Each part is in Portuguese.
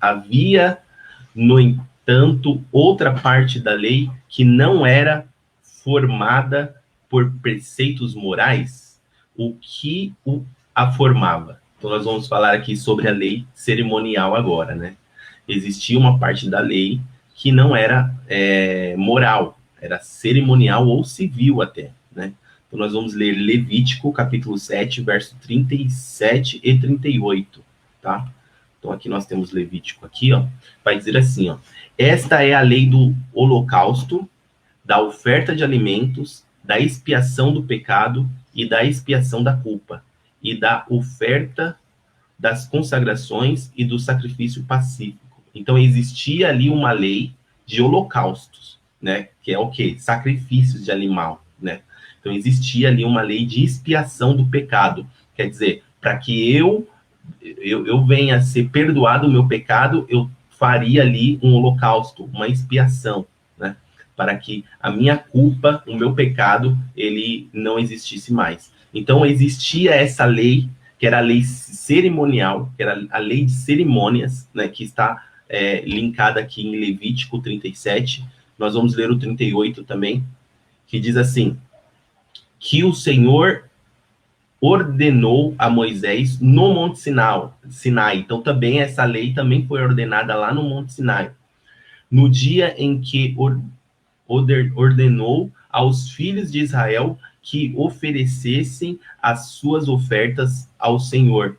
Havia, no entanto, outra parte da lei que não era formada por preceitos morais. O que a formava? Então, nós vamos falar aqui sobre a lei cerimonial agora, né? Existia uma parte da lei que não era moral, era cerimonial ou civil até, né? Então, nós vamos ler Levítico, capítulo 7, verso 37 e 38, tá? Então, aqui nós temos Levítico aqui, ó, vai dizer assim, ó: esta é a lei do holocausto, da oferta de alimentos, da expiação do pecado e da expiação da culpa, e da oferta das consagrações e do sacrifício pacífico. Então, existia ali uma lei de holocaustos, né? Que é o quê? Sacrifícios de animal, né? Então, existia ali uma lei de expiação do pecado. Quer dizer, para que eu venha a ser perdoado o meu pecado, eu faria ali um holocausto, uma expiação, né? Para que a minha culpa, o meu pecado, ele não existisse mais. Então, existia essa lei, que era a lei cerimonial, que era a lei de cerimônias, né, que está linkada aqui em Levítico 37. Nós vamos ler o 38 também, que diz assim: que o Senhor ordenou a Moisés no Monte Sinai. Então, também essa lei também foi ordenada lá no Monte Sinai. No dia em que ordenou aos filhos de Israel que oferecessem as suas ofertas ao Senhor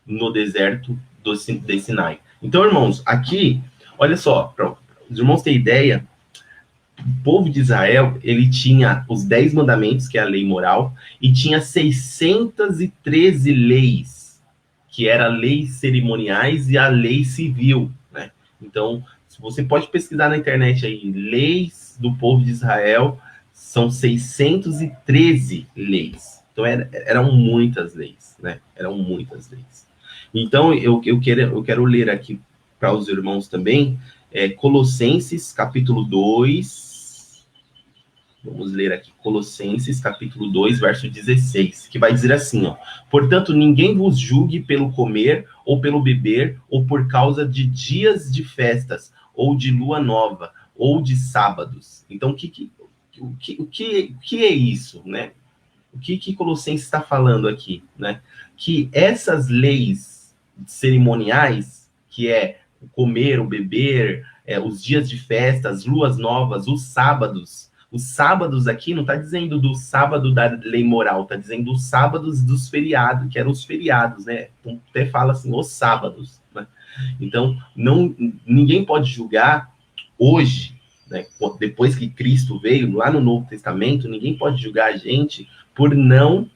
no deserto de Sinai. Então, irmãos, aqui, olha só, para os irmãos terem ideia, o povo de Israel, ele tinha os 10 mandamentos, que é a lei moral, e tinha 613 leis, que eram leis cerimoniais e a lei civil, né? Então, você pode pesquisar na internet aí, leis do povo de Israel, são 613 leis. Então, eram muitas leis, né? Eram muitas leis. Então, eu quero ler aqui para os irmãos também, Colossenses, capítulo 2. Vamos ler aqui, Colossenses, capítulo 2, verso 16, que vai dizer assim, ó: portanto, ninguém vos julgue pelo comer, ou pelo beber, ou por causa de dias de festas, ou de lua nova, ou de sábados. Então, o que é isso, né? O que Colossenses está falando aqui, né? Que essas leis cerimoniais, que é o comer, o beber, os dias de festa, as luas novas, os sábados aqui não está dizendo do sábado da lei moral, está dizendo os sábados dos feriados, que eram os feriados, né? Então, até fala assim, os sábados, né? Então, ninguém pode julgar hoje, né, depois que Cristo veio, lá no Novo Testamento, ninguém pode julgar a gente por não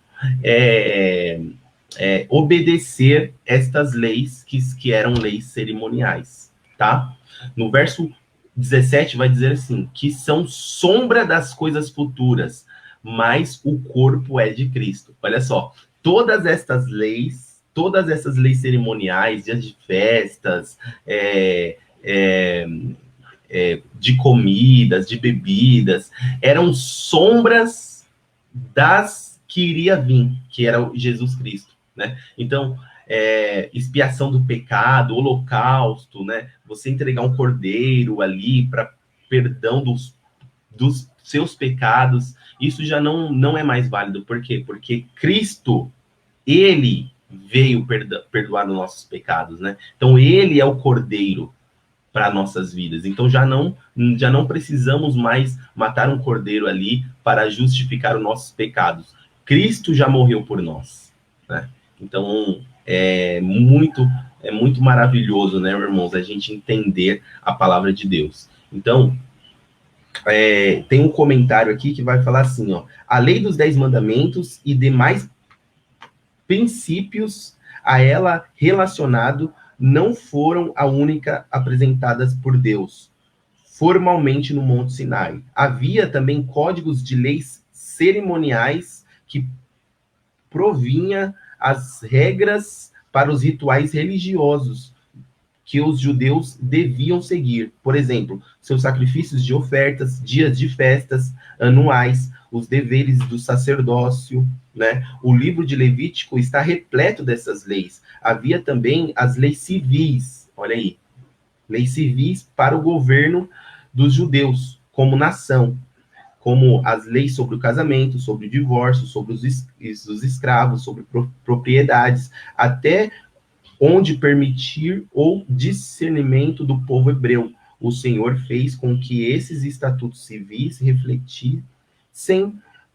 obedecer estas leis que eram leis cerimoniais, tá? No verso 17 vai dizer assim, que são sombra das coisas futuras, mas o corpo é de Cristo. Olha só, todas essas leis cerimoniais, dias de festas, de comidas, de bebidas, eram sombras das que iria vir, que era Jesus Cristo, né? Então, expiação do pecado, holocausto, né? Você entregar um cordeiro ali para perdão dos seus pecados, isso já não é mais válido. Por quê? Porque Cristo, ele veio perdoar os nossos pecados, né? Então, ele é o cordeiro para nossas vidas. Então, já não precisamos mais matar um cordeiro ali para justificar os nossos pecados. Cristo já morreu por nós, né? Então, é muito maravilhoso, né, irmãos, a gente entender a palavra de Deus. Então, tem um comentário aqui que vai falar assim, ó: a lei dos 10 mandamentos e demais princípios a ela relacionado não foram a única apresentadas por Deus formalmente no Monte Sinai. Havia também códigos de leis cerimoniais que provinha as regras para os rituais religiosos que os judeus deviam seguir. Por exemplo, seus sacrifícios de ofertas, dias de festas anuais, os deveres do sacerdócio, né? O livro de Levítico está repleto dessas leis. Havia também as leis civis, Olha aí, leis civis para o governo dos judeus como nação, como as leis sobre o casamento, sobre o divórcio, sobre os escravos, sobre propriedades, até onde permitir o discernimento do povo hebreu. O Senhor fez com que esses estatutos civis refletissem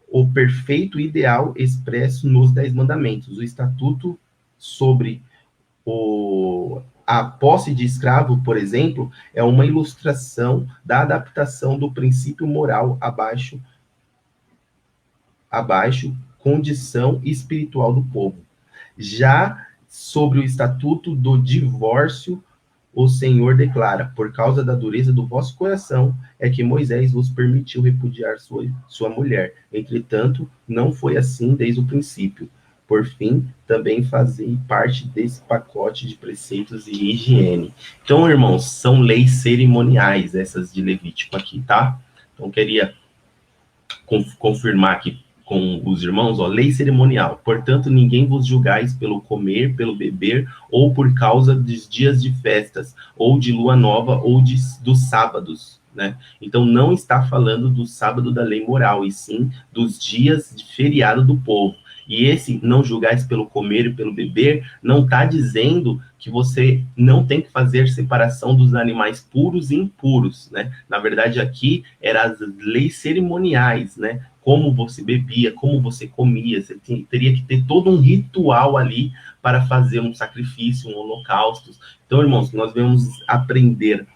o perfeito ideal expresso nos Dez Mandamentos. O estatuto sobre a posse de escravo, por exemplo, é uma ilustração da adaptação do princípio moral abaixo condição espiritual do povo. Já sobre o estatuto do divórcio, o Senhor declara: por causa da dureza do vosso coração, é que Moisés vos permitiu repudiar sua mulher. Entretanto, não foi assim desde o princípio. Por fim, também fazei parte desse pacote de preceitos e higiene. Então, irmãos, são leis cerimoniais, essas de Levítico aqui, tá? Então, queria confirmar aqui com os irmãos, ó, lei cerimonial. Portanto, ninguém vos julgais pelo comer, pelo beber, ou por causa dos dias de festas, ou de lua nova, ou dos sábados, né? Então, não está falando do sábado da lei moral, e sim dos dias de feriado do povo. E esse não julgais pelo comer e pelo beber, não está dizendo que você não tem que fazer separação dos animais puros e impuros, né? Na verdade, aqui eram as leis cerimoniais, né? Como você bebia, como você comia, você teria que ter todo um ritual ali para fazer um sacrifício, um holocausto. Então, irmãos, nós vamos aprender